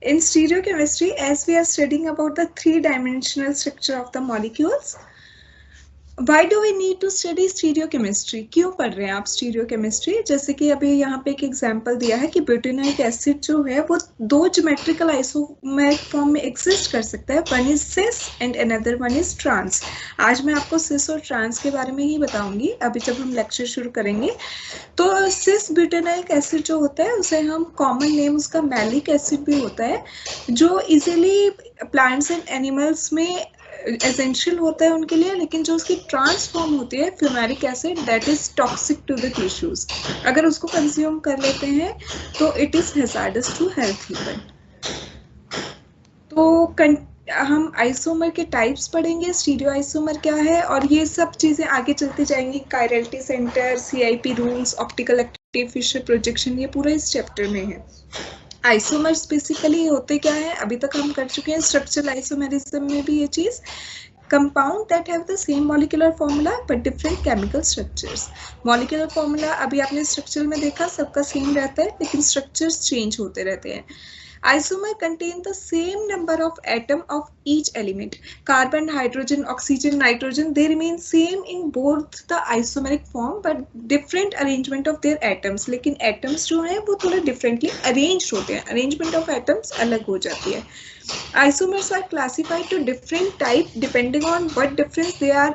In stereochemistry, as we are studying about the three-dimensional structure of the molecules, Why do we need to study stereochemistry? क्यों पढ़ रहे हैं आप stereochemistry? जैसे कि अभी यहाँ पे एक एग्जांपल दिया है कि ब्यूटेनोइक एसिड जो है वो दो ज्योमेट्रिकल आइसोमेरिक फॉर्म में एग्जिस्ट कर सकता है. One is cis and another one is trans. आज मैं आपको सिस और ट्रांस के बारे में ही बताऊंगी अभी जब हम लेक्चर शुरू करेंगे. तो सिस ब्यूटेनोइक एसिड जो होता है उसे हम कॉमन नेम उसका मैलिक एसिड भी होता है, जो इजीली प्लांट्स एंड एनिमल्स में एसेंशियल होता है उनके लिए, लेकिन जो उसकी ट्रांसफॉर्म होती है fumaric acid that is toxic to the tissues. अगर उसको कंज्यूम कर लेते हैं तो it is hazardous to health even. तो हम आइसोमर के टाइप्स पढ़ेंगे, स्टीरियो आइसोमर क्या है, और ये सब चीजें आगे चलती जाएंगी. Chirality centre, CIP rules, optical active Fischer projection, ये पूरा इस चैप्टर में है. आइसोमर्स बेसिकली होते क्या है, अभी तक हम कर चुके हैं. स्ट्रक्चरल आइसोमेरिज्म में भी ये चीज, compound that have the same molecular formula but different chemical structures. Molecular formula अभी आपने स्ट्रक्चर में देखा सबका सेम रहता है, लेकिन स्ट्रक्चर्स चेंज होते रहते हैं. Isomer contain the same number of atom of each element. Carbon, hydrogen, oxygen, nitrogen, they remain same in both the isomeric form but different arrangement of their atoms. लेकिन atoms जो हैं वो थोड़ा differently arranged होते हैं. Arrangement of atoms अलग हो जाती है. Isomers are classified to different type depending on what difference they are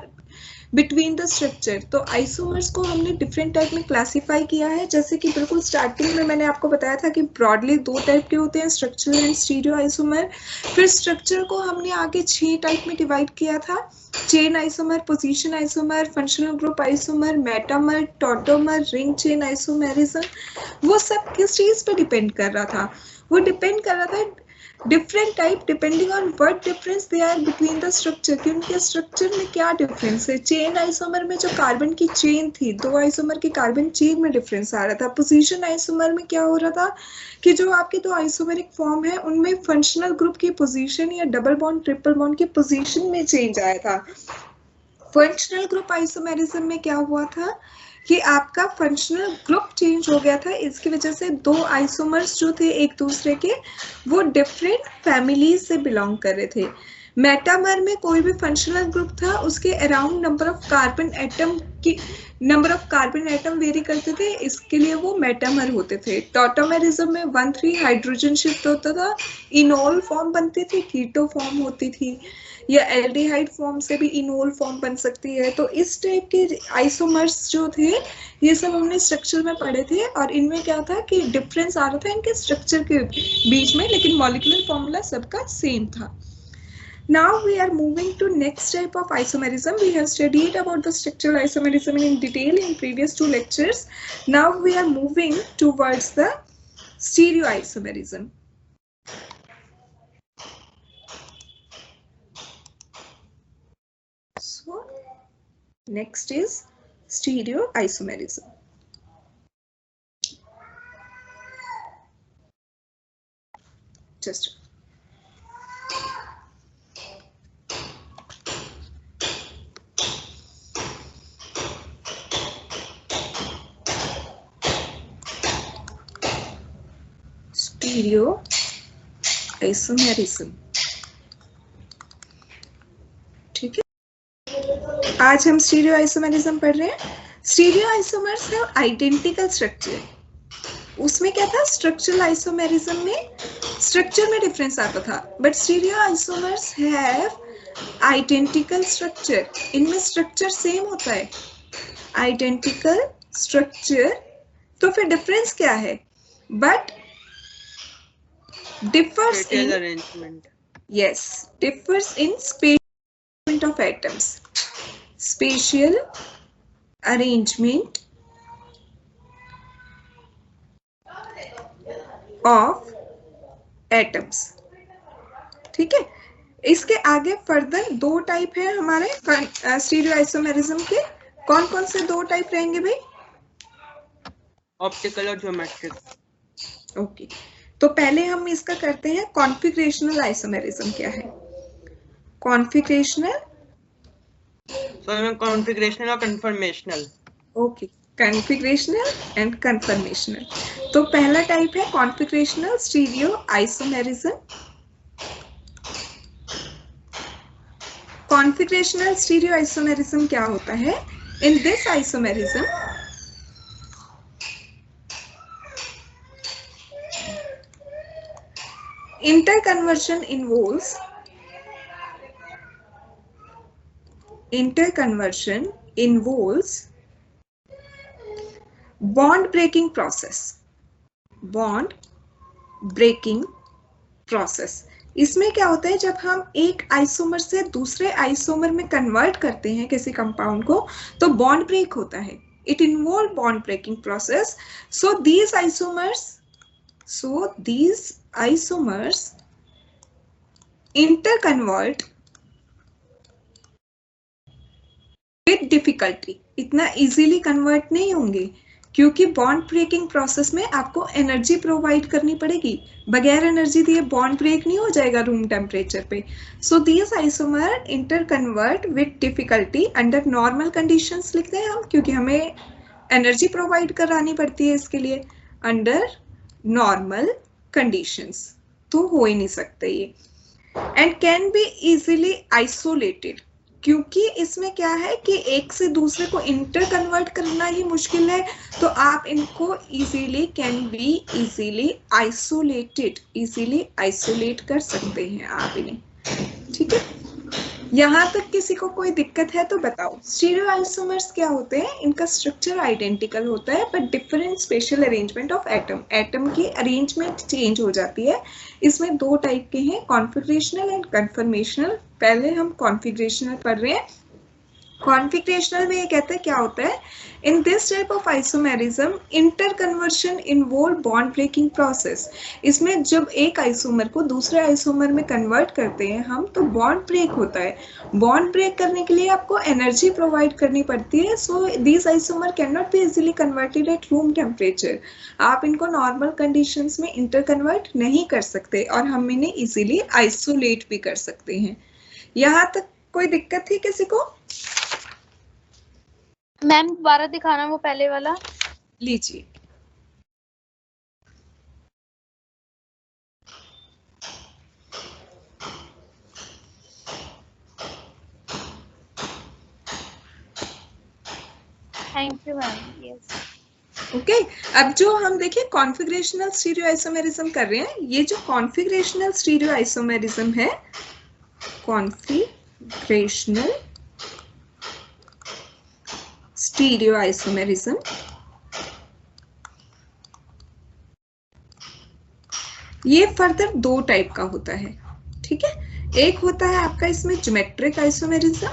between the structure. तो आइसोमर्स को हमने डिफरेंट टाइप में क्लासीफाई किया है. जैसे कि बिल्कुल स्टार्टिंग में मैंने आपको बताया था कि ब्रॉडली दो टाइप के होते हैं, स्ट्रक्चरल एंड स्टीरियो आइसोमर. फिर स्ट्रक्चर को हमने आगे 6 टाइप में डिवाइड किया था. Chain isomer, position isomer, functional group isomer, metamer, tautomer, ring chain isomerism. वो सब किस चीज पे डिपेंड कर रहा था? वो डिपेंड कर रहा था different type depending on what difference they are between the structure, कि उनके स्ट्रक्चर में क्या डिफरेंस है. चेन आइसोमर में जो कार्बन की चेन थी, दो आइसोमर की कार्बन चेन में डिफरेंस आ रहा था. पोजीशन आइसोमर में क्या हो रहा था कि जो आपके दो आइसोमेरिक फॉर्म है उनमें फंक्शनल ग्रुप की पोजीशन या डबल बॉन्ड ट्रिपल बॉन्ड की पोजीशन में चेंज आया था. फंक्शनल ग्रुप आइसोमेरिज्म में क्या हुआ था कि आपका फंक्शनल ग्रुप चेंज हो गया था. इसकी वजह से दो आइसोमर्स जो थे एक दूसरे के, वो डिफरेंट फैमिलीज से बिलोंग कर रहे थे. मेटामर में कोई भी फंक्शनल ग्रुप था उसके around number of carbon atom very करते थे, इसके लिए वो मेटामर होते थे. टॉटोमेरिज्म में 1,3 हाइड्रोजन शिफ्ट होता था, इनोल फॉर्म बनती थी, कीटो फॉर्म होती थी, या एल्डिहाइड फॉर्म से भी इनोल फॉर्म बन सकती है. तो इस टाइप के आइसोमर्स जो थे ये सब हमने स्ट्रक्चर में पढ़े थे, और इनमें क्या था कि डिफरेंस आ रहा था इनके स्ट्रक्चर के बीच में, लेकिन मॉलिक्यूलर फॉर्मूला सबका सेम था. Now we are moving to next type of isomerism. We have studied about the structural isomerism in detail in previous 2 lectures. Now we are moving towards the stereoisomerism. So next is stereoisomerism. Just stereoisomerism. ठीक है, आज हम stereoisomerism पढ़ रहे हैं. Stereoisomers have identical structure. उसमें क्या था, स्ट्रक्चरल आइसोमेरिज्म में स्ट्रक्चर में डिफरेंस आता था, but stereoisomers have identical structure. इनमें स्ट्रक्चर सेम होता है, आइडेंटिकल स्ट्रक्चर. तो फिर डिफरेंस क्या है? But differs in arrangement. Yes, differs in spatial of atoms. Spatial arrangement of atoms. ठीक है, इसके आगे फर्दर 2 टाइप है हमारे स्टीरियोआइसोमेरिज्म के. कौन कौन से 2 टाइप रहेंगे भाई? ऑप्टिकल और ज्योमेट्रिक. ओके, तो पहले हम इसका करते हैं कॉन्फिगरेशनल आइसोमेरिज्म. क्या है कॉन्फिगरेशनल? कॉन्फिगरेशनल और conformational. Okay, configurational and conformational. तो पहला टाइप है configurational stereo isomerism. Configurational stereo isomerism क्या होता है? In this isomerism interconversion involves bond breaking process। इसमें क्या होता है, जब हम एक आइसोमर से दूसरे आइसोमर में कन्वर्ट करते हैं किसी कंपाउंड को, तो बॉन्ड ब्रेक होता है। It involve bond breaking process. So these isomers interconvert with difficulty। इतना इजीली कन्वर्ट नहीं होंगे क्योंकि बॉन्ड ब्रेकिंग प्रोसेस में आपको एनर्जी प्रोवाइड करनी पड़ेगी। बगैर एनर्जी दिए बॉन्ड ब्रेक नहीं हो जाएगा रूम टेम्परेचर पे। So these isomer interconvert with difficulty under normal conditions लिखते हैं हम, क्योंकि हमें एनर्जी प्रोवाइड करानी पड़ती है इसके लिए। अंडर नॉर्मल कंडीशंस तो हो ही नहीं सकते ये। And can be easily isolated, क्योंकि इसमें क्या है कि एक से दूसरे को इंटर कन्वर्ट करना ही मुश्किल है, तो आप इनको easily can be easily isolate कर सकते हैं आप इन्हें। ठीक है, यहाँ तक किसी को कोई दिक्कत है तो बताओ। स्टीरियो आइसोमर्स क्या होते हैं? इनका स्ट्रक्चर आइडेंटिकल होता है but different special arrangement of atom की अरेंजमेंट चेंज हो जाती है। इसमें दो टाइप के हैं, कॉन्फिगरेशनल एंड कन्फर्मेशनल। पहले हम कॉन्फिगरेशनल पढ़ रहे हैं। कॉन्फिगरेशनल में ये कहते हैं क्या होता है, in this type of isomerism interconversion involve bond breaking process. इसमें जब एक आइसोमर को दूसरे आइसोमर में कन्वर्ट करते हैं हम, तो बॉन्ड ब्रेक होता है। बॉन्ड ब्रेक करने के लिए आपको एनर्जी प्रोवाइड करनी पड़ती है। So this isomer can not be easily converted at room temperature. आप इनको नॉर्मल कंडीशंस में इंटर कन्वर्ट नहीं कर सकते और हम इन्हें इजीली आइसोलेट भी कर सकते हैं। यहाँ तक कोई दिक्कत थी किसी को? मैम दोबारा दिखाना वो पहले वाला। लीजिए। Thank you ma'am. Yes okay, अब जो हम देखिए कॉन्फिगरेशनल स्टीरियो आइसोमेरिज्म कर रहे हैं, ये जो कॉन्फिगरेशनल स्टीरियो आइसोमेरिज्म है, कॉन्फिगरेशनल स्टीरियो आइसोमेरिज्म, ये फर्दर दो टाइप का होता है। ठीक है, एक होता है आपका इसमें ज्योमेट्रिक आइसोमेरिज्म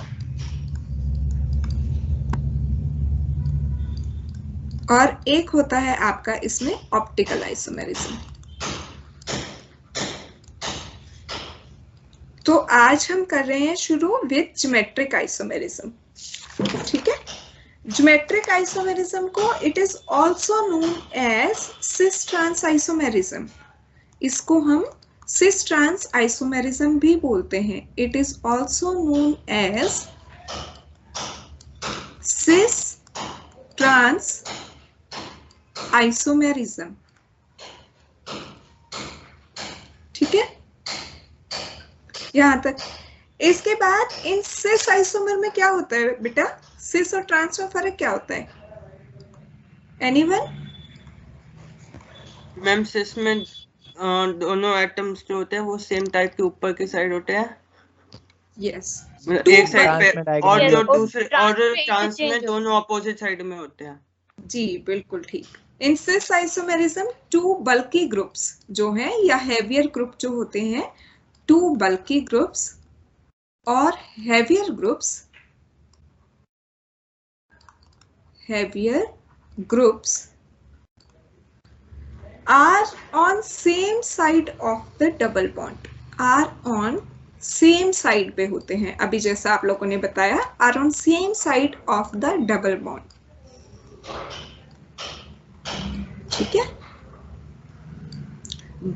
और एक होता है आपका इसमें ऑप्टिकल आइसोमेरिज्म। तो आज हम कर रहे हैं शुरू विद ज्योमेट्रिक आइसोमेरिज्म। ठीक है, ज्योमेट्रिक आइसोमेरिज्म को it is also known as cis trans isomerism. इसको हम सिस ट्रांस आइसोमेरिज्म भी बोलते हैं। It is also known as cis trans isomerism. ठीक है, यहां तक। इसके बाद इन सिस आइसोमर में क्या होता है बेटा? सिस और ट्रांस में फर्क क्या होता है? एनीवन? मैम सिस में दोनों एटम्स जो होते हैं वो सेम टाइप के ऊपर की साइड होते हैं। यस, एक साइड पे, और जो दूसरे और ट्रांस में change दोनों अपोजिट साइड में होते हैं। जी बिल्कुल ठीक। इन सिस आइसोमेरिज्म टू बल्की ग्रुप्स जो हैं या हैवियर ग्रुप जो होते हैं, टू बल्की ग्रुप्स और heavier groups are on same side of the double bond, are on same side पे होते हैं। अभी जैसा आप लोगों ने बताया, are on same side of the double bond। ठीक है,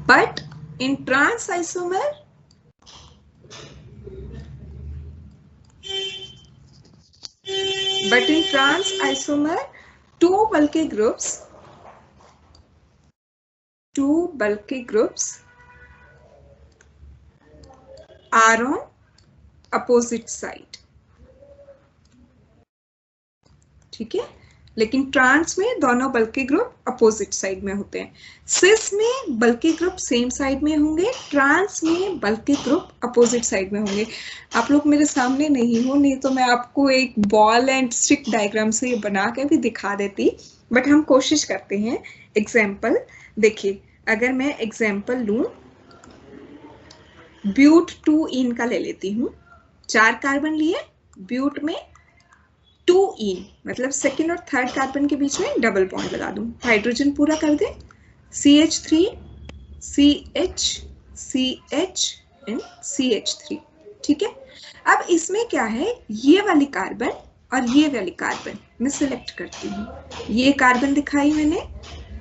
but in trans isomer two bulky groups are on opposite side. ठीक है, लेकिन ट्रांस में दोनों बल्कि ग्रुप अपोजिट साइड में होते हैं. सिस में बल्कि ग्रुप सेम साइड में होंगे, ट्रांस में बल्कि ग्रुप अपोजिट साइड में होंगे. आप लोग मेरे सामने नहीं हो, नहीं तो मैं आपको एक बॉल एंड स्टिक डायग्राम से ये बना के भी दिखा देती, बट हम कोशिश करते हैं. एग्जाम्पल देखिए, अगर मैं एग्जाम्पल लूं, ब्यूट 2 इन का ले लेती हूँ. 4 कार्बन लिए, ब्यूट में 2 इन, मतलब सेकेंड और थर्ड कार्बन के बीच में डबल बॉन्ड लगा दूं. हाइड्रोजन पूरा कर दें, CH3 CH CH and CH3. ठीक है, अब इसमें क्या है, ये वाली कार्बन और ये वाली कार्बन मैं सिलेक्ट करती हूँ. ये कार्बन दिखाई मैंने,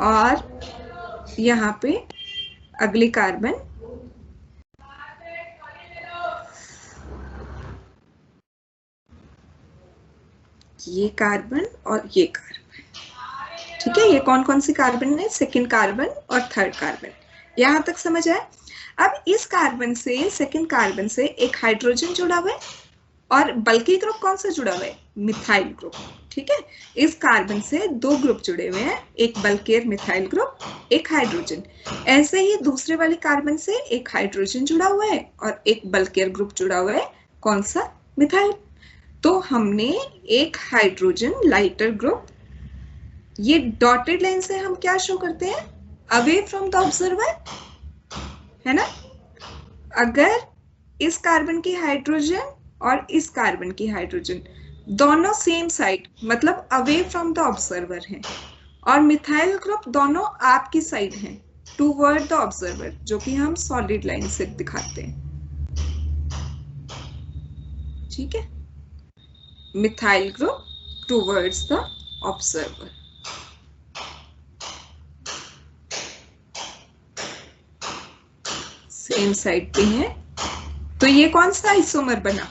और यहाँ पे अगली कार्बन, ये कार्बन और ये कार्बन. ठीक है, ये कौन कौन सी कार्बन है, सेकेंड कार्बन और थर्ड कार्बन. यहां तक समझ आए. अब इस कार्बन से, सेकेंड कार्बन से एक हाइड्रोजन जुड़ा हुआ है, और बल्कि ग्रुप कौन सा जुड़ा हुआ है, मिथाइल ग्रुप. ठीक है, इस कार्बन से 2 ग्रुप जुड़े हुए हैं, एक बल्कि मिथाइल ग्रुप, एक हाइड्रोजन. ऐसे ही दूसरे वाली कार्बन से एक हाइड्रोजन जुड़ा हुआ है और एक बल्कि ग्रुप जुड़ा हुआ है, कौन सा, मिथाइल. तो हमने एक हाइड्रोजन लाइटर ग्रुप, ये डॉटेड लाइन से हम क्या शो करते हैं, अवे फ्रॉम द ऑब्जर्वर, है ना. अगर इस कार्बन की हाइड्रोजन और इस कार्बन की हाइड्रोजन दोनों सेम साइड, मतलब अवे फ्रॉम द ऑब्जर्वर हैं, और मिथाइल ग्रुप दोनों आपकी साइड हैं, टूवर्ड द ऑब्जर्वर, जो कि हम सॉलिड लाइन से दिखाते हैं. ठीक है, methyl group towards the observer. Same side पे है, तो ये कौन सा आइसोमर बना,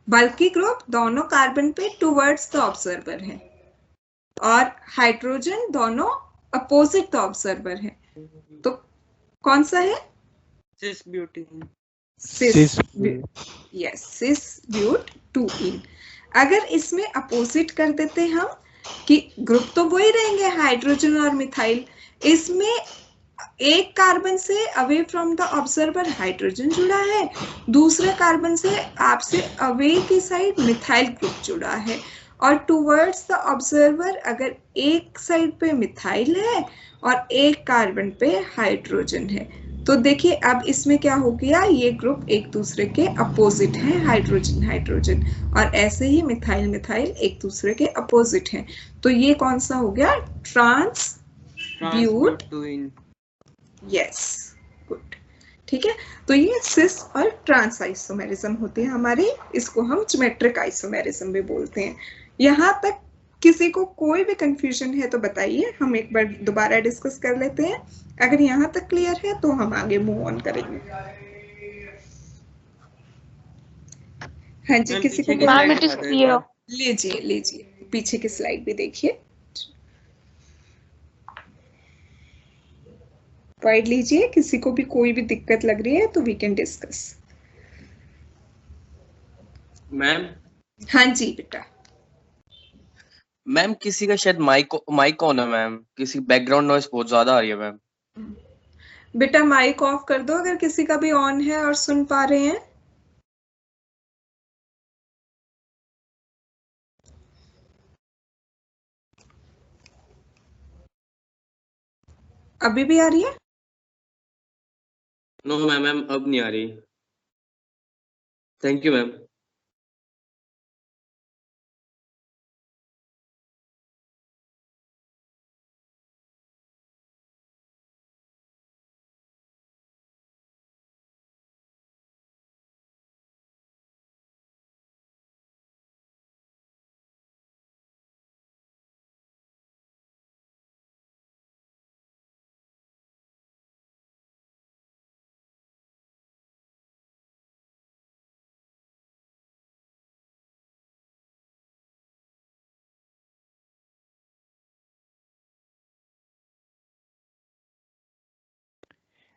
बल्कि ग्रुप दोनों कार्बन पे टूवर्ड्स द ऑब्जर्वर है, और हाइड्रोजन दोनों अपोजिट द ऑब्जर्वर है. तो कौन सा है, सिस ब्यूटीन, सिस, यस, सिस ब्यूट 2 इन. अगर इसमें अपोजिट कर देते हम, कि ग्रुप तो वही रहेंगे हाइड्रोजन और मिथाइल, इसमें एक कार्बन से away from the observer hydrogen जुड़ा है, दूसरे कार्बन से आपसे अवे की साइड मिथाइल ग्रुप जुड़ा है, और टूवर्ड्स द ऑब्जर्वर अगर एक साइड पे मिथाइल है और एक कार्बन पे हाइड्रोजन है. तो देखिए अब इसमें क्या हो गया, ये ग्रुप एक दूसरे के अपोजिट हैं, हाइड्रोजन हाइड्रोजन, और ऐसे ही मिथाइल मिथाइल एक दूसरे के अपोजिट हैं. तो ये कौन सा हो गया, ट्रांस ब्यूट, यस, गुड. ठीक है, तो ये सिस और ट्रांस आइसोमेरिज्म होते हैं हमारे, इसको हम ज्योमेट्रिक आइसोमेरिज्म भी बोलते हैं. यहाँ तक किसी को कोई भी कंफ्यूजन है तो बताइए, हम एक बार दोबारा डिस्कस कर लेते हैं. अगर यहाँ तक क्लियर है तो हम आगे मूव ऑन करेंगे. हाँ जी, किसी को मैम इट इज क्लियर. लीजिए लीजिए, पीछे की स्लाइड भी देखिए, पढ़ लीजिए. किसी को भी कोई भी दिक्कत लग रही है तो वी कैन डिस्कस. मैम, हाँ जी बेटा. मैम किसी का शायद माइक ऑन है मैम, किसी बैकग्राउंड नॉइस बहुत ज्यादा आ रही है मैम. बेटा माइक ऑफ कर दो अगर किसी का भी ऑन है और सुन पा रहे हैं. अभी भी आ रही है? नो मैम, अब नहीं आ रही. Thank you ma'am.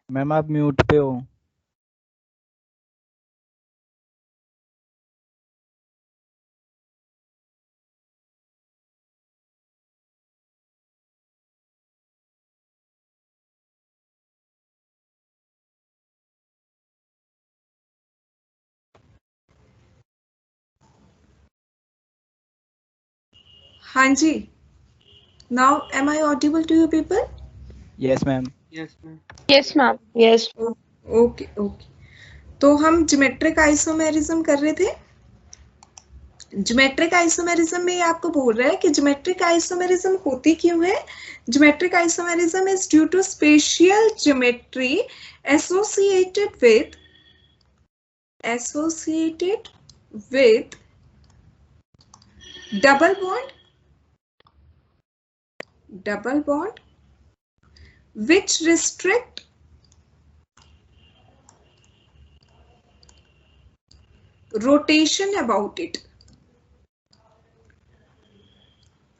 मैम आप म्यूट पे हो। हाँ जी, now am I audible to you people? Yes ma'am. Yes ma'am. Yes, ma'am. Yes. Okay okay, तो हम ज्योमेट्रिक आइसोमेरिज्म कर रहे थे। ज्योमेट्रिक आइसोमेरिज्म में ये आपको बोल रहा है कि ज्योमेट्रिक आइसोमेरिज्म होती क्यों है। Geometric isomerism is due to spatial geometry associated with double bond which restrict rotation about it।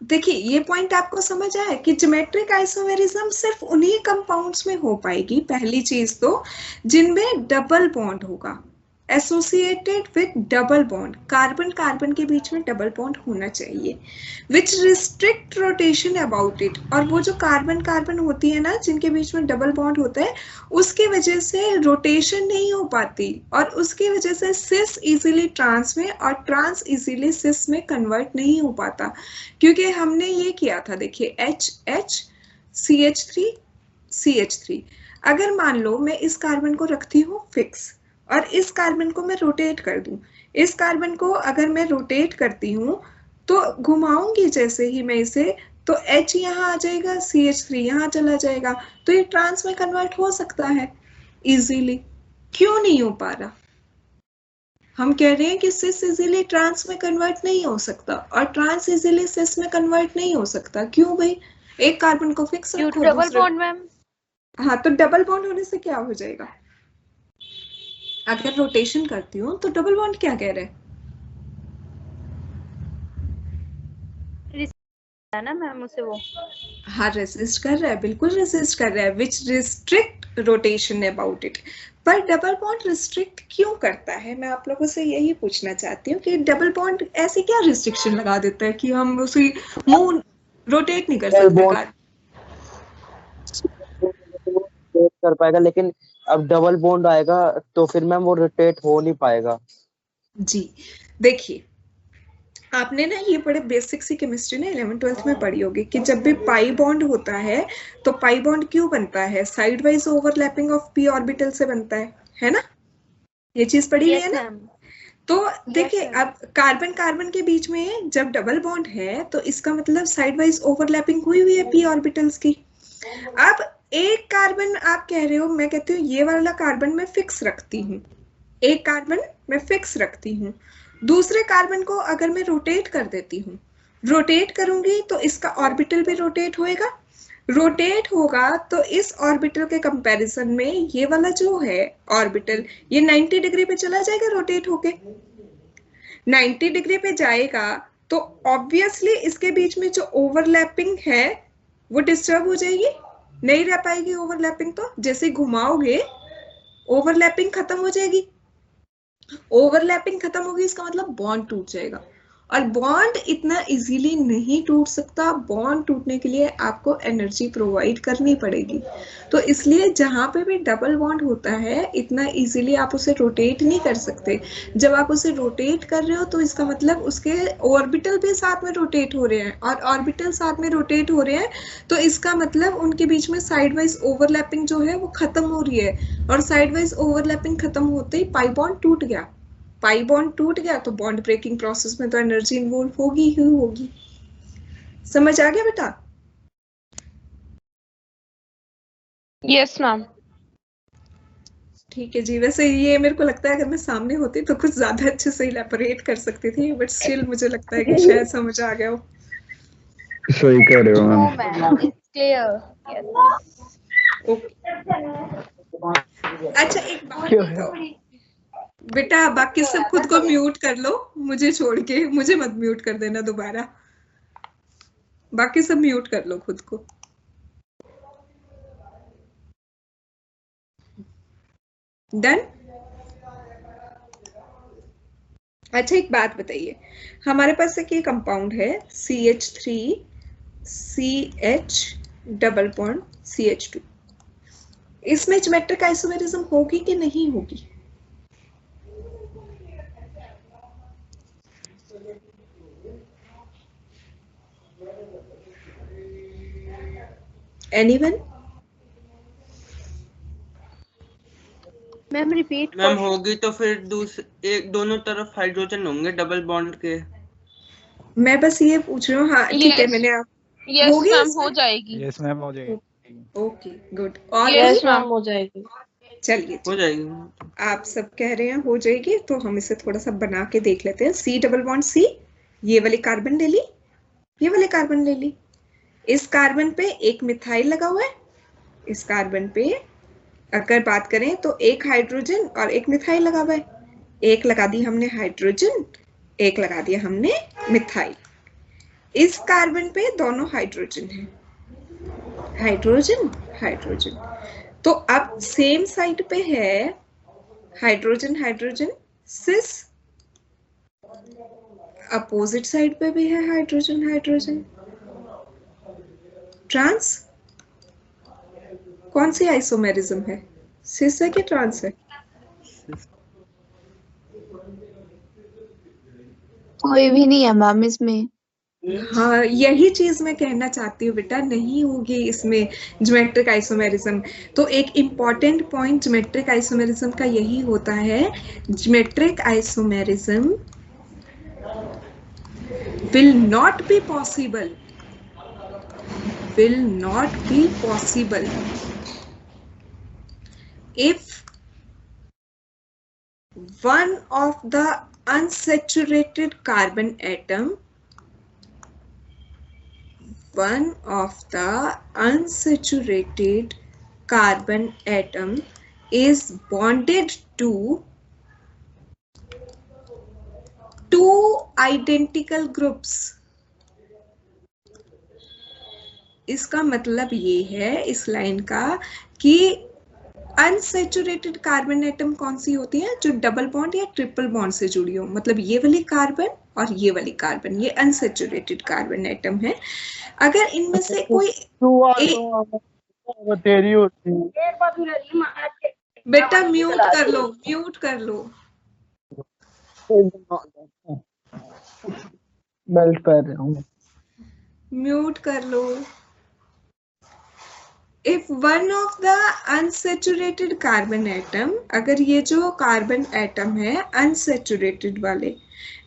देखिए ये पॉइंट आपको समझ आया कि ज्योमेट्रिक आइसोमेरिज्म सिर्फ उन्हीं कंपाउंड्स में हो पाएगी, पहली चीज तो, जिनमें डबल बॉन्ड होगा, associated with double bond, carbon carbon के बीच में डबल बॉन्ड होना चाहिए, विच रिस्ट्रिक्ट रोटेशन अबाउट इट। और वो जो कार्बन कार्बन होती है ना जिनके बीच में डबल बॉन्ड होता है, उसकी वजह से रोटेशन नहीं हो पाती और उसकी वजह से सिस इजीली ट्रांस में और ट्रांस इजीली सिस में कन्वर्ट नहीं हो पाता, क्योंकि हमने ये किया था। देखिए HH CH3 अगर मान लो मैं इस कार्बन को रखती हूँ फिक्स और इस कार्बन को मैं रोटेट कर दूं, इस कार्बन को अगर मैं रोटेट करती हूँ तो घुमाऊंगी जैसे ही मैं इसे, तो H यहाँ आ जाएगा, CH3 यहाँ चला जाएगा, तो ये ट्रांस में कन्वर्ट हो सकता है इजीली। क्यों नहीं हो पा रहा? हम कह रहे हैं कि सिस इजीली ट्रांस में कन्वर्ट नहीं हो सकता और ट्रांस इजीली सिस में कन्वर्ट नहीं हो सकता। क्यों भाई? एक कार्बन को फिक्स Due to रखो, double दूसरा bond, ma'am. हाँ, तो डबल बॉन्ड होने से क्या हो जाएगा? अगर रोटेशन करती हूँ तो डबल बॉन्ड क्या कह रहे हैं? है ना मैम उसे वो। हाँ, रेसिस्ट कर रहा है, बिल्कुल रेसिस्ट कर रहा है, विच रिस्ट्रिक्ट रोटेशन अबाउट इट। पर डबल बॉन्ड रिस्ट्रिक्ट क्यों करता है? मैं आप लोगों से यही पूछना चाहती हूँ कि डबल बॉन्ड ऐसी क्या रिस्ट्रिक्शन लगा देता है कि हम उसी मुंह रोटेट नहीं कर सकते कार? कर पाएगा, लेकिन अब डबल बॉन्ड आएगा तो फिर मैम वो रोटेट हो नहीं पाएगा। जी देखिए, आपने ना ये बड़े बेसिक सी केमिस्ट्री ना 11th-12th में पढ़ी होगी कि जब भी पाई बॉन्ड होता है तो पाई बॉन्ड क्यों बनता है? Side wise overlapping of P orbital से बनता है ना? ये चीज पढ़ी हुई Yes, है ना? ma'am. तो Yes, देखिए, ma'am. अब कार्बन कार्बन के बीच में जब डबल बॉन्ड है तो इसका मतलब साइड वाइज ओवरलैपिंग हुई हुई है पी ऑर्बिटल्स की। अब एक कार्बन आप कह रहे हो, मैं कहती हूँ ये वाला कार्बन मैं फिक्स रखती हूँ, एक कार्बन मैं फिक्स रखती हूँ, दूसरे कार्बन को अगर मैं रोटेट कर देती हूँ, रोटेट करूंगी तो इसका ऑर्बिटल भी रोटेट होएगा, रोटेट होगा तो इस ऑर्बिटल के कंपैरिजन में ये वाला जो है ऑर्बिटल, ये 90 डिग्री पे चला जाएगा रोटेट होके। 90 डिग्री पे जाएगा तो ऑब्वियसली इसके बीच में जो ओवरलैपिंग है वो डिस्टर्ब हो जाएगी, नहीं रह पाएगी ओवरलैपिंग। तो जैसे घुमाओगे ओवरलैपिंग खत्म हो जाएगी, ओवरलैपिंग खत्म होगी इसका मतलब बॉन्ड टूट जाएगा, और बॉन्ड इतना इजीली नहीं टूट सकता। बॉन्ड टूटने के लिए आपको एनर्जी प्रोवाइड करनी पड़ेगी, तो इसलिए जहां पे भी डबल बॉन्ड होता है इतना इजीली आप उसे रोटेट नहीं कर सकते। जब आप उसे रोटेट कर रहे हो तो इसका मतलब उसके ऑर्बिटल भी साथ में रोटेट हो रहे हैं, और ऑर्बिटल साथ में रोटेट हो रहे हैं तो इसका मतलब उनके बीच में साइड वाइज ओवरलैपिंग जो है वो खत्म हो रही है, और साइड वाइज ओवरलैपिंग खत्म होते ही पाई बॉन्ड टूट गया। पाई बॉन्ड टूट गया तो बॉन्ड ब्रेकिंग प्रोसेस में तो एनर्जी इन्वॉल्व होगी ही होगी। समझ आ गया बेटा? Yes, ma'am. ठीक है जी। वैसे ये मेरे को लगता है अगर मैं सामने होती तो कुछ ज्यादा अच्छे से इलैबोरेट कर सकती थी, बट स्टिल मुझे लगता है कि शायद समझ आ गया हो। सही कह रहे हो No, ma'am. ma'am. It's clear. Yes. Okay, अच्छा एक बात बताओ बेटा, बाकी सब खुद को म्यूट कर लो, मुझे छोड़ के, मुझे मत म्यूट कर देना दोबारा, बाकी सब म्यूट कर लो खुद को। डन। अच्छा एक बात बताइए, हमारे पास एक ये कंपाउंड है CH3CH डबल बॉन्ड CH2, इसमें ज्योमेट्रिक आइसोमेरिज्म होगी कि नहीं होगी? एनीवन? मैम रिपीट मैम होगी तो फिर एक दोनों तरफ हाइड्रोजन होंगे डबल बॉन्ड के। मैं बस ये पूछ रही हूँ। हाँ ठीक है, मैंने आप यस मैम हो जाएगी। यस मैम हो जाएगी। Okay good. और यस मैम हो जाएगी। चलिए हो जाएगी। आप सब कह रहे हैं हो जाएगी, तो हम इसे थोड़ा सा बना के देख लेते हैं। C डबल बॉन्ड C, ये वाली कार्बन ले ली, ये वाली कार्बन ले ली, इस कार्बन पे एक मिथाइल लगा हुआ है, इस कार्बन पे अगर बात करें तो एक हाइड्रोजन और एक मिथाइल लगा हुआ है, एक लगा दी हमने हाइड्रोजन, एक लगा दिया हमने मिथाइल। इस कार्बन पे दोनों हाइड्रोजन है, हाइड्रोजन हाइड्रोजन, तो अब सेम साइड पे है हाइड्रोजन हाइड्रोजन सिस, अपोजिट साइड पे भी है हाइड्रोजन हाइड्रोजन ट्रांस। कौन सी आइसोमेरिज्म है, सिस है कि ट्रांस है? कोई भी नहीं है मैम इसमें। हाँ यही चीज मैं कहना चाहती हूँ बेटा, नहीं होगी इसमें ज्योमेट्रिक आइसोमेरिज्म। तो एक इम्पॉर्टेंट पॉइंट ज्योमेट्रिक आइसोमेरिज्म का यही होता है, geometric isomerism will not be possible, will not be possible if one of the unsaturated carbon atom, one of the unsaturated carbon atom is bonded to two identical groups। इसका मतलब ये है इस line का कि अनसेचुरेटेड कार्बन एटम कौन सी होती है, जो डबल बॉन्ड या ट्रिपल बॉन्ड से जुड़ी हो, मतलब ये वाली कार्बन और ये वाली कार्बन, ये अनसेचुरेटेड कार्बन एटम है। अगर इनमें से कोई बेटा म्यूट कर लो, म्यूट कर लो, मेल्ट कर रहा हूँ। म्यूट कर लो। If one of the unsaturated carbon atom, अगर ये जो कार्बन एटम है unsaturated वाले,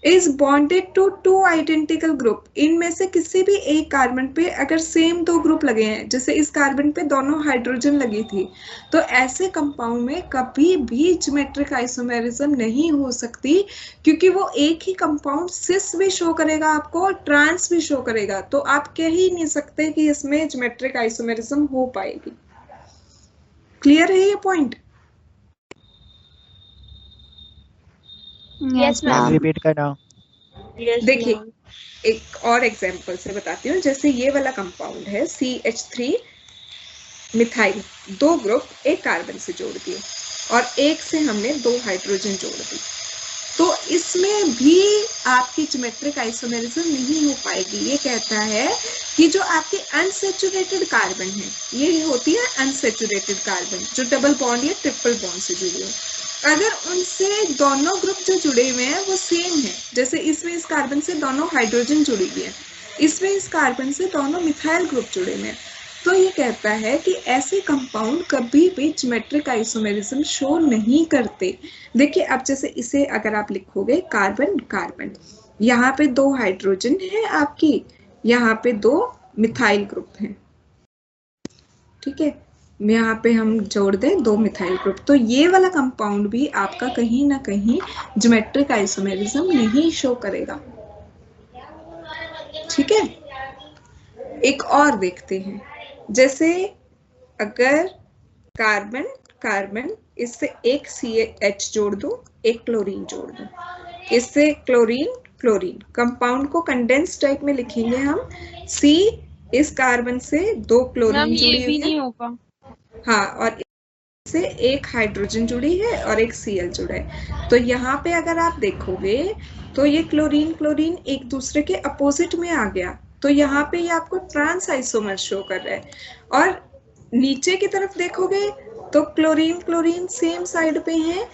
is bonded to two identical group, इनमें से किसी भी एक कार्बन पे अगर सेम दो ग्रुप लगे हैं, जैसे इस कार्बन पे दोनों हाइड्रोजन लगी थी, तो ऐसे कंपाउंड में कभी भी ज्योमेट्रिक आइसोमेरिज्म नहीं हो सकती, क्योंकि वो एक ही कंपाउंड सिस भी शो करेगा आपको और ट्रांस भी शो करेगा, तो आप कह ही नहीं सकते कि इसमें ज्योमेट्रिक आइसोमेरिज्म हो पाएगी। क्लियर है ये पॉइंट? Yes ma'am. रिपीट करना। देखिए एक और एग्जांपल से बताती हूँ, जैसे ये वाला कंपाउंड है CH3 मिथाइल, दो ग्रुप एक कार्बन से जोड़ दिए और एक से हमने दो हाइड्रोजन जोड़ दी, तो इसमें भी आपकी ज्योमेट्रिक आइसोमेरिज्म नहीं हो पाएगी। ये कहता है कि जो आपके अनसेचुरेटेड कार्बन है, ये होती है अनसेचुरेटेड कार्बन जो डबल बॉन्ड या ट्रिपल बॉन्ड से जुड़ी हो, अगर उनसे दोनों ग्रुप जो जुड़े हुए हैं वो सेम है, जैसे इसमें इस कार्बन से दोनों हाइड्रोजन जुड़ी हुई है, इसमें इस कार्बन से दोनों मिथाइल ग्रुप जुड़े हुए हैं, तो ये कहता है कि ऐसे कंपाउंड कभी भी ज्योमेट्रिक आइसोमेरिज्म शो नहीं करते। देखिए अब जैसे इसे अगर आप लिखोगे कार्बन कार्बन, यहाँ पे दो हाइड्रोजन है आपकी, यहाँ पे दो मिथाइल ग्रुप हैं, ठीक है, यहाँ पे हम जोड़ दें दो मिथाइल ग्रुप, तो ये वाला कंपाउंड भी आपका कहीं ना कहीं ज्योमेट्रिक आइसोमेरिज्म नहीं शो करेगा। ठीक है, एक और देखते हैं, जैसे अगर कार्बन कार्बन, इससे एक CH जोड़ दूं, एक क्लोरीन जोड़ दूं, इससे क्लोरीन क्लोरीन, कंपाउंड को कंडेंस टाइप में लिखेंगे हम, C इस कार्बन से दो क्लोरीन जुड़ी हुई है, हाँ, और से एक हाइड्रोजन जुड़ी है और एक Cl जुड़ा है। तो यहाँ पे अगर आप देखोगे तो ये क्लोरीन क्लोरीन एक दूसरे के अपोजिट में आ गया, तो यहाँ पे ये आपको ट्रांस आइसोमर शो कर रहा है। और नीचे की तरफ देखोगे तो क्लोरीन क्लोरीन सेम साइड पे है,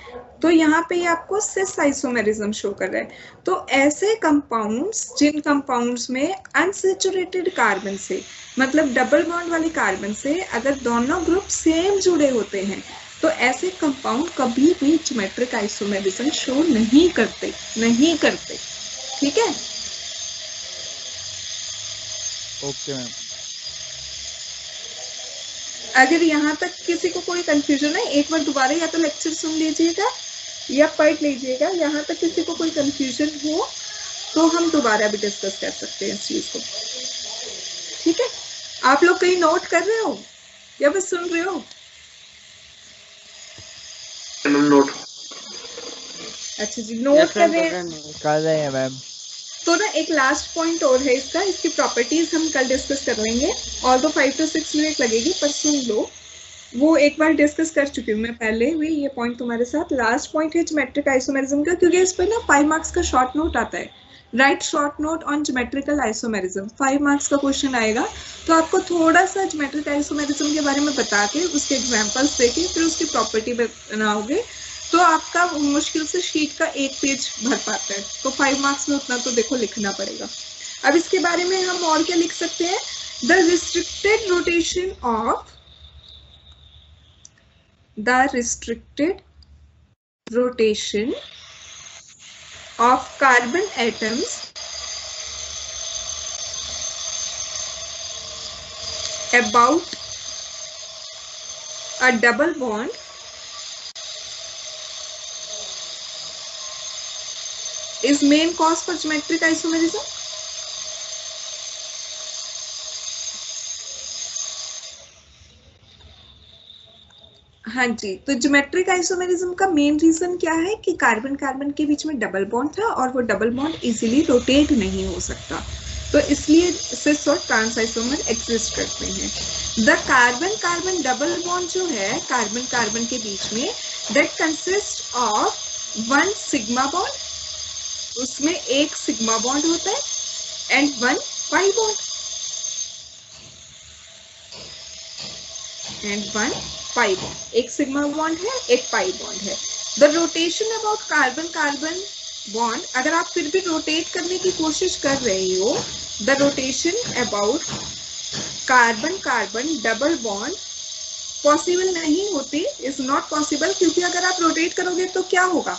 तो यहाँ पे ये आपको सिस आइसोमेरिज्म शो कर रहा है। तो ऐसे कंपाउंड्स जिन कंपाउंड्स में अनसैचुरेटेड कार्बन से, मतलब डबल बॉन्ड वाले कार्बन से अगर दोनों ग्रुप सेम जुड़े होते हैं, तो ऐसे कंपाउंड कभी भी ज्योमेट्रिक आइसोमेरिज्म शो नहीं करते, नहीं करते। ठीक है, ओके मैम। अगर यहाँ तक किसी को कोई कंफ्यूजन है, एक बार दोबारा या तो लेक्चर सुन लीजिएगा या पढ़ लीजिएगा। यहाँ तक किसी को कोई कंफ्यूजन हो तो हम दोबारा भी डिस्कस कर सकते हैं इस चीज को। ठीक है, आप लोग कहीं नोट कर रहे हो या बस सुन रहे हो? नोट। अच्छा जी, नोट कर रहे हैं मैम। तो ना एक लास्ट पॉइंट और है इसका, इसकी प्रॉपर्टीज हम कल डिस्कस कर लेंगे। ऑल्दो 5 to 6 मिनट लगेगी, पर सुन लो, वो एक बार डिस्कस कर चुकी हूँ मैं पहले भी ये पॉइंट तुम्हारे साथ। लास्ट पॉइंट है ज्योमेट्रिक आइसोमेरिज्म का, क्योंकि इस पर ना 5 मार्क्स का शॉर्ट नोट आता है। Right short note on geometrical isomerism, 5 marks का क्वेश्चन आएगा। तो आपको थोड़ा सा ज्योमेट्रिक आइसोमेरिज्म के बारे में बता के उसके एग्जाम्पल्स देके फिर उसकी प्रॉपर्टी बनाओगे, तो आपका मुश्किल से शीट का एक पेज भर पाता है। तो 5 मार्क्स में उतना तो देखो लिखना पड़ेगा। अब इसके बारे में हम और क्या लिख सकते हैं? The restricted rotation of carbon atoms about a double bond is main cause for geometric isomerism. हाँ जी, तो ज्योमेट्रिक आइसोमेरिज्म का मेन रीजन क्या है कि कार्बन कार्बन के बीच में डबल बॉन्ड था और वो डबल बॉन्ड इजीली रोटेट नहीं हो सकता, तो इसलिए सिस और ट्रांस आइसोमर एग्जिस्ट करते हैं। The carbon carbon double bond जो है कार्बन कार्बन के बीच में, that consist of 1 sigma bond, उसमें एक सिग्मा बॉन्ड होता है, एंड 1 पाई बॉन्ड, एक सिग्मा बॉन्ड है, एक पाई बॉन्ड है। The rotation about carbon carbon bond, अगर आप फिर भी रोटेट करने की कोशिश कर रहे हो, the rotation about carbon carbon double bond possible नहीं होती, इज नॉट पॉसिबल, क्योंकि अगर आप रोटेट करोगे तो क्या होगा,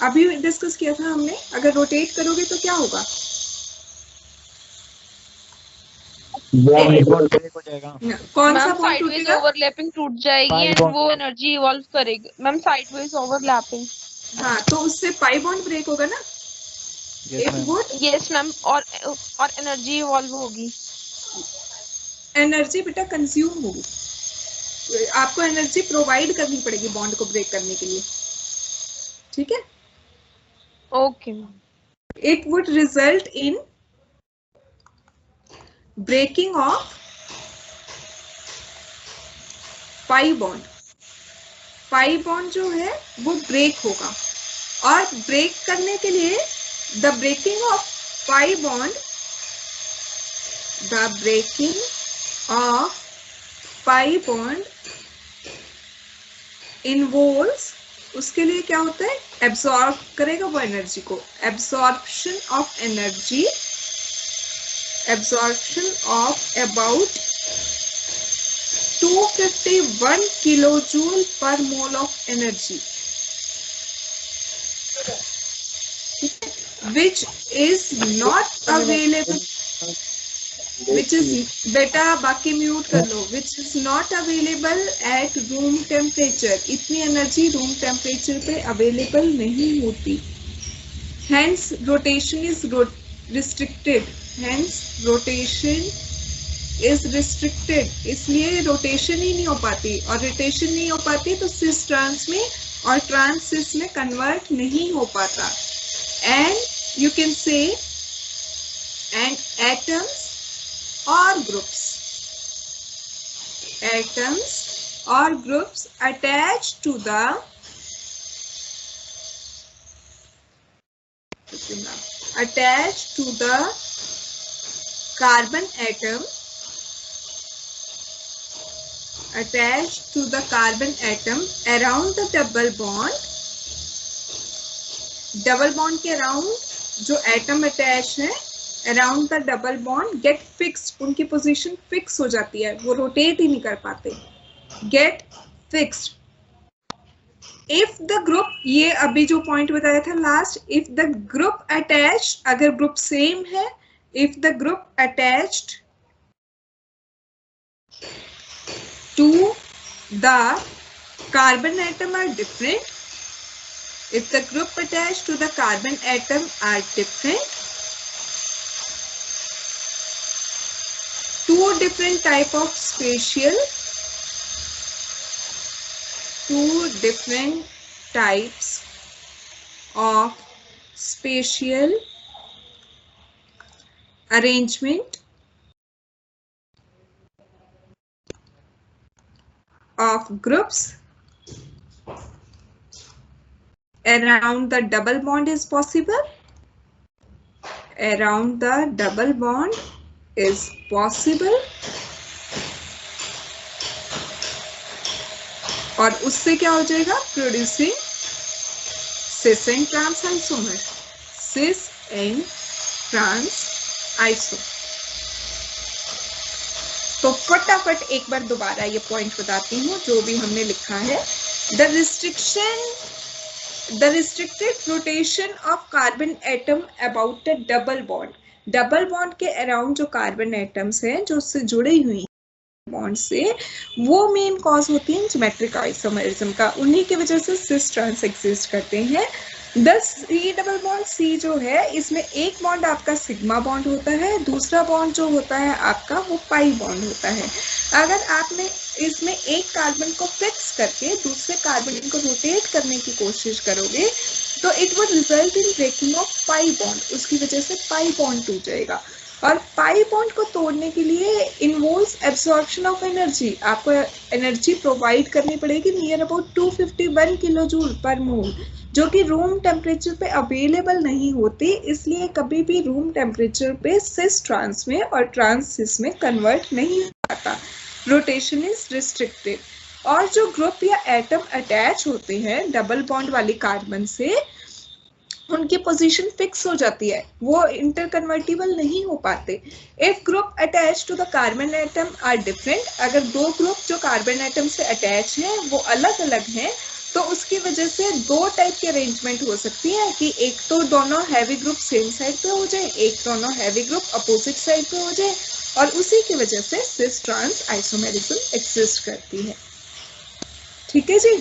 अभी डिस्कस किया था हमने, अगर रोटेट करोगे तो क्या होगा, बॉन्ड ब्रेक हो जाएगा। कौन सा बॉन्ड टूटेगा? ओवरलैपिंग टूट जाएगी एंड वो एनर्जी इवॉल्व करेगी। Ma'am sideways overlapping. हाँ, तो उससे पाई बॉन्ड ब्रेक होगा ना। यस मैम, और एनर्जी इवॉल्व होगी। एनर्जी बेटा कंज्यूम होगी, आपको एनर्जी प्रोवाइड करनी पड़ेगी बॉन्ड को ब्रेक करने के लिए। ठीक है, okay ma'am. It would result in breaking of pi bond. Pi bond जो है वो ब्रेक होगा, और ब्रेक करने के लिए the breaking of pi bond, the breaking of pi bond involves, उसके लिए क्या होता है, एब्सॉर्ब करेगा वो एनर्जी को, absorption of energy, absorption of about 251 kilojoule per mole of energy, which is not available, which is, बेटा बाकी म्यूट कर लो, which is not available at room temperature, इतनी एनर्जी रूम टेम्परेचर पे अवेलेबल नहीं होती। Hence rotation is restricted, hence rotation is restricted, इसलिए rotation ही नहीं हो पाती, और रोटेशन नहीं हो पाती तो सिस ट्रांस में और ट्रांस सिस में कन्वर्ट नहीं हो पाता। And you can say and atoms और groups, atoms or groups attached to the carbon atom around the double bond के अराउंड जो एटम अटैच है around the double bond get fixed, उनकी पोजीशन फिक्स हो जाती है, वो रोटेट ही नहीं कर पाते, get fixed. If the group, ये अभी जो पॉइंट बताया था last, if the group attached, अगर ग्रुप सेम है, if the group attached to the carbon atom are different, if the group attached to the carbon atom are different, two different types of spatial arrangement of groups around the double bond is possible. और उससे क्या हो जाएगा, producing cis and trans isomer, तो फटाफट एक बार दोबारा ये पॉइंट बताती हूँ जो भी हमने लिखा है। The restricted rotation of carbon atom about the double bond, double bond के अराउंड जो कार्बन एटम्स हैं जो उससे जुड़ी हुई बॉन्ड से, वो मेन कॉज होती है ज्योमेट्रिक आइसोमरिज्म का, उन्हीं की वजह से सिस ट्रांस एग्जिस्ट करते हैं। सी डबल बॉन्ड सी जो है, इसमें एक बॉन्ड आपका सिग्मा बॉन्ड होता है, दूसरा बॉन्ड जो होता है आपका वो पाई बॉन्ड होता है। अगर आपने इसमें एक कार्बन को फिक्स करके दूसरे कार्बन को रोटेट करने की कोशिश करोगे तो it would result in breaking of pi bond, उसकी वजह से पाई बॉन्ड टूट जाएगा। और पाई बॉन्ड को तोड़ने के लिए इन्वॉल्व्स एब्सॉर्प्शन ऑफ एनर्जी, आपको एनर्जी प्रोवाइड करनी पड़ेगी नियर अबाउट 251 किलो जूल पर मोल, जो कि रूम टेम्परेचर पे अवेलेबल नहीं होती, इसलिए कभी भी रूम टेम्परेचर पे सिस ट्रांस में और ट्रांस सिस में कन्वर्ट नहीं आता, रोटेशन इज रिस्ट्रिक्टेड। और जो ग्रुप या एटम अटैच होते हैं डबल बॉन्ड वाली कार्बन से, उनकी पोजीशन फिक्स हो जाती है, वो इंटरकन्वर्टिबल नहीं हो पाते। If group attach to the carbon atom are different, अगर दो ग्रुप जो कार्बन एटम से अटैच हैं वो अलग अलग हैं, तो उसकी वजह से दो टाइप की अरेंजमेंट हो सकती है कि एक तो दोनों हैवी ग्रुप सेम साइड पे हो जाए, एक दोनों हैवी ग्रुप अपोजिट साइड पे हो जाए, और उसी की वजह से सिस ट्रांस आइसोमेरिज्म एग्जिस्ट करती है। ठीक है जी।